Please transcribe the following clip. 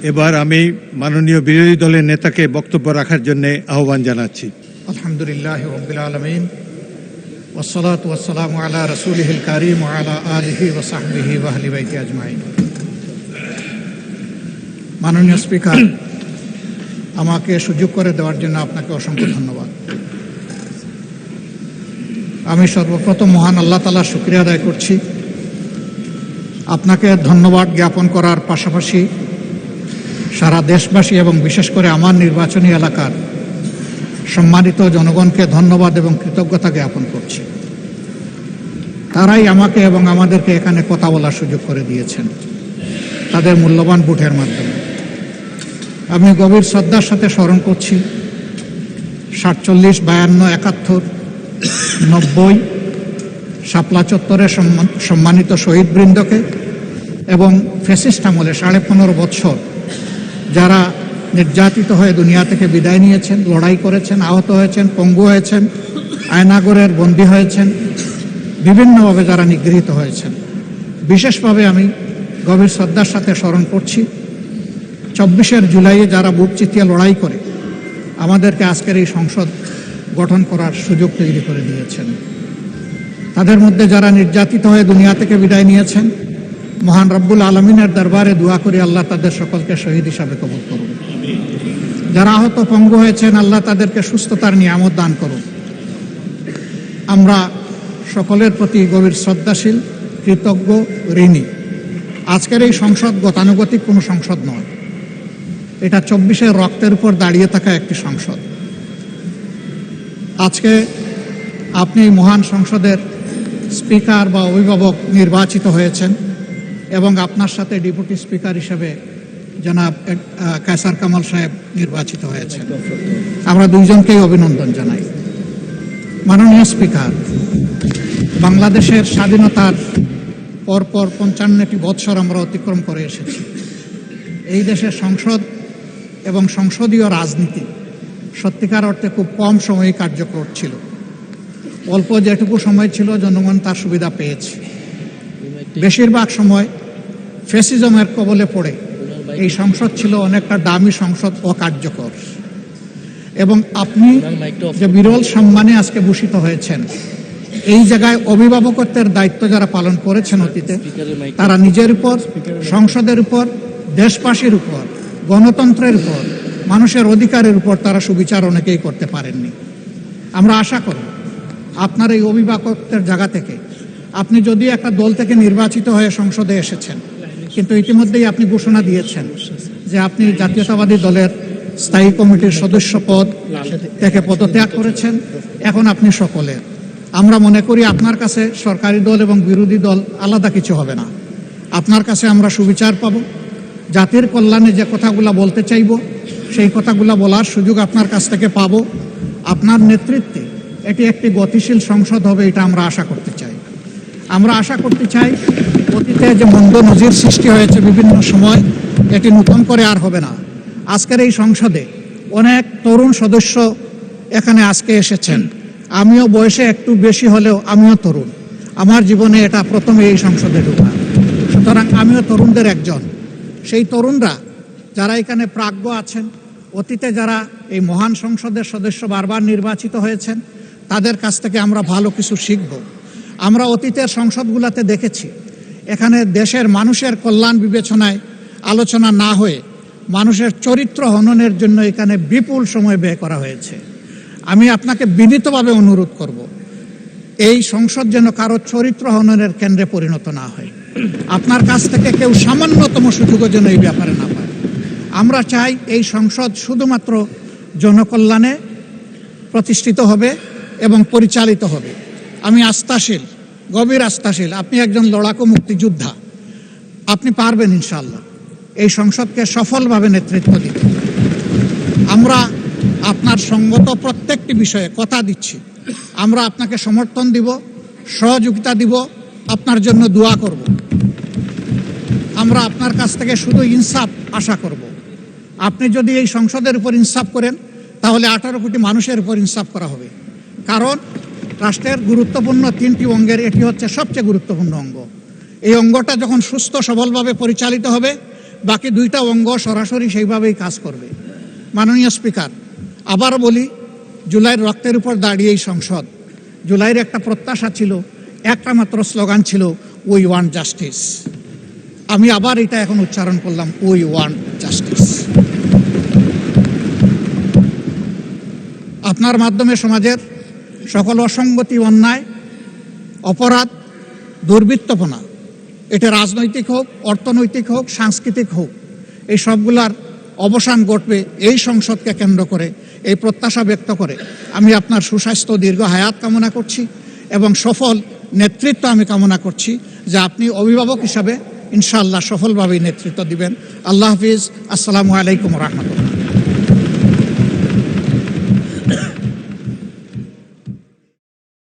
এবার আমি মাননীয় বিরোধী দলের নেতাকে বক্তব্য রাখার জন্য আহ্বান জানাচ্ছি। আলহামদুলিল্লাহ রাব্বিল আলামিন ওয়াসসালাতু ওয়াসসালামু আলা রাসূলিহিল কারীম ওয়া আলা আলিহি ওয়া সাহবিহি ওয়া আহলি বাইতি আজমাইন। মাননীয় স্পিকার, আমাকে সুযোগ করে দেওয়ার জন্য আপনাকে অসংখ্য ধন্যবাদ। আমি সর্বপ্রথম মহান আল্লাহ তাআলার শুকরিয়া আদায় করছি। আপনাকে ধন্যবাদ জ্ঞাপন করার পাশাপাশি সারা দেশবাসী এবং বিশেষ করে আমার নির্বাচনী এলাকার সম্মানিত জনগণকে ধন্যবাদ এবং কৃতজ্ঞতা জ্ঞাপন করছি। তারাই আমাকে এবং আমাদেরকে এখানে কথা বলার সুযোগ করে দিয়েছেন তাদের মূল্যবান ভোটের মাধ্যমে। আমি গভীর শ্রদ্ধার সাথে স্মরণ করছি 47, 52, 71, 90 শাপলা চত্বরের সম্মানিত শহীদবৃন্দকে এবং ফ্যাসিস্ট আমলে 15.5 বছর যারা নির্যাতিত হয়ে দুনিয়া থেকে বিদায় নিয়েছেন, লড়াই করেছেন, আহত হয়েছেন, পঙ্গু হয়েছেন, আয়নাগরের বন্দী হয়েছেন, বিভিন্নভাবে যারা নিগৃহীত হয়েছেন, বিশেষভাবে আমি গভীর শ্রদ্ধার সাথে স্মরণ করছি 24 জুলাইয়ে যারা বুক চিতিয়ে লড়াই করে আমাদেরকে আজকের এই সংসদ গঠন করার সুযোগ তৈরি করে দিয়েছেন। তাদের মধ্যে যারা নির্যাতিত হয়ে দুনিয়া থেকে বিদায় নিয়েছেন, মহান রব্বুল আলমিনের দরবারে দোয়া করি আল্লাহ তাদের সকলকে শহীদ হিসাবে কবুল করুন। যারা আহত পঙ্গু হয়েছেন, আল্লাহ তাদেরকে সুস্থতার নিয়ামত দান করুন। আমরা সকলের প্রতি গভীর শ্রদ্ধাশীল, কৃতজ্ঞ, ঋণী। আজকের এই সংসদ গতানুগতিক কোনো সংসদ নয়, এটা 24 রক্তের উপর দাঁড়িয়ে থাকা একটি সংসদ। আজকে আপনি এই মহান সংসদের স্পিকার বা অভিভাবক নির্বাচিত হয়েছেন এবং আপনার সাথে ডেপুটি স্পিকার হিসেবে জনাব কায়সার কামাল সাহেব নির্বাচিত হয়েছেন। আমরা দুইজনকেই অভিনন্দন জানাই। মাননীয় স্পিকার, বাংলাদেশের স্বাধীনতার পরপর 55টি বৎসর আমরা অতিক্রম করে এসেছি। এই দেশের সংসদ এবং সংসদীয় রাজনীতি সত্যিকার অর্থে খুব কম সময়ে কার্যকর ছিল। অল্প যেটুকু সময় ছিল জনগণ তার সুবিধা পেয়েছে। বেশিরভাগ সময় ফ্যাসিজমের কবলে পড়ে এই সংসদ ছিল অনেকটা দামি সংসদ, অকার্যকর। এবং আপনি যে বিরল সম্মানে আজকে ভূষিত হয়েছেন, এই জায়গায় অভিভাবকত্বের দায়িত্ব যারা পালন করেছেন অতীতে, তারা নিজের উপর, সংসদের উপর, দেশবাসীর উপর, গণতন্ত্রের উপর, মানুষের অধিকারের উপর তারা সুবিচার অনেকেই করতে পারেননি। আমরা আশা করি আপনার এই অভিভাবকত্বের জায়গা থেকে, আপনি যদি একটা দল থেকে নির্বাচিত হয়ে সংসদে এসেছেন, কিন্তু ইতিমধ্যেই আপনি ঘোষণা দিয়েছেন যে আপনি জাতীয়তাবাদী দলের স্থায়ী কমিটির সদস্য পদ থেকে পদত্যাগ করেছেন। এখন আপনি সকলের, আমরা মনে করি আপনার কাছে সরকারি দল এবং বিরোধী দল আলাদা কিছু হবে না। আপনার কাছে আমরা সুবিচার পাব, জাতির কল্যাণে যে কথাগুলো বলতে চাইব সেই কথাগুলো বলার সুযোগ আপনার কাছ থেকে পাব। আপনার নেতৃত্বে এটি একটি গতিশীল সংসদ হবে, এটা আমরা আশা করতে চাই। আমরা আশা করতে চাই অতীতে যে মন্দ নজির সৃষ্টি হয়েছে বিভিন্ন সময়, এটি নতুন করে আর হবে না। আজকের এই সংসদে অনেক তরুণ সদস্য এখানে আজকে এসেছেন। আমিও বয়সে একটু বেশি হলেও আমিও তরুণ। আমার জীবনে এটা প্রথমে এই সংসদে ঢোকা, সুতরাং আমিও তরুণদের একজন। সেই তরুণরা যারা এখানে প্রাজ্ঞ আছেন, অতীতে যারা এই মহান সংসদের সদস্য বারবার নির্বাচিত হয়েছেন, তাদের কাছ থেকে আমরা ভালো কিছু শিখব। আমরা অতীতের সংসদগুলোতে দেখেছি এখানে দেশের মানুষের কল্যাণ বিবেচনায় আলোচনা না হয়ে মানুষের চরিত্র হননের জন্য এখানে বিপুল সময় ব্যয় করা হয়েছে। আমি আপনাকে বিনীতভাবে অনুরোধ করব, এই সংসদ যেন কারো চরিত্র হননের কেন্দ্রে পরিণত না হয়। আপনার কাছ থেকে কেউ সামান্যতম সুযোগও যেন এই ব্যাপারে না পায়। আমরা চাই এই সংসদ শুধুমাত্র জনকল্যাণে প্রতিষ্ঠিত হবে এবং পরিচালিত হবে। আমি আস্থাশীল, গভীর আস্থাশীল, আপনি একজন লড়াকু মুক্তিযোদ্ধা, আপনি পারবেন ইনশাআল্লাহ এই সংসদকে সফলভাবে নেতৃত্ব দিতে। আমরা আপনার সঙ্গত প্রত্যেকটি বিষয়ে কথা দিচ্ছি, আমরা আপনাকে সমর্থন দিব, সহযোগিতা দিব, আপনার জন্য দোয়া করব। আমরা আপনার কাছ থেকে শুধু ইনসাফ আশা করব। আপনি যদি এই সংসদের উপর ইনসাফ করেন, তাহলে 18 কোটি মানুষের উপর ইনসাফ করা হবে। কারণ রাষ্ট্রের গুরুত্বপূর্ণ 3টি অঙ্গের এটি হচ্ছে সবচেয়ে গুরুত্বপূর্ণ অঙ্গ। এই অঙ্গটা যখন সুস্থ সবলভাবে পরিচালিত হবে, বাকি দুইটা অঙ্গ সরাসরি সেইভাবেই কাজ করবে। মাননীয় স্পিকার, আবার বলি, জুলাইয়ের রক্তের উপর দাঁড়িয়ে এই সংসদ, জুলাইয়ের একটা প্রত্যাশা ছিল, একটা মাত্র স্লোগান ছিল, উই ওয়ান্ট জাস্টিস। আমি আবার এটা এখন উচ্চারণ করলাম, উই ওয়ান্ট জাস্টিস। আপনার মাধ্যমে সমাজের সকল অসঙ্গতি, অন্যায়, অপরাধ, দুর্বৃত্তপনা, এটা রাজনৈতিক হোক, অর্থনৈতিক হোক, সাংস্কৃতিক হোক, এই সবগুলার অবসান ঘটবে এই সংসদকে কেন্দ্র করে। এই প্রত্যাশা ব্যক্ত করে আমি আপনার সুস্বাস্থ্য, দীর্ঘ হায়াত কামনা করছি এবং সফল নেতৃত্ব আমি কামনা করছি, যে আপনি অভিভাবক হিসাবে ইনশাআল্লাহ সফলভাবেই নেতৃত্ব দিবেন। আল্লাহ হাফিজ। আসসালামু আলাইকুম রহমতুল্লাহ।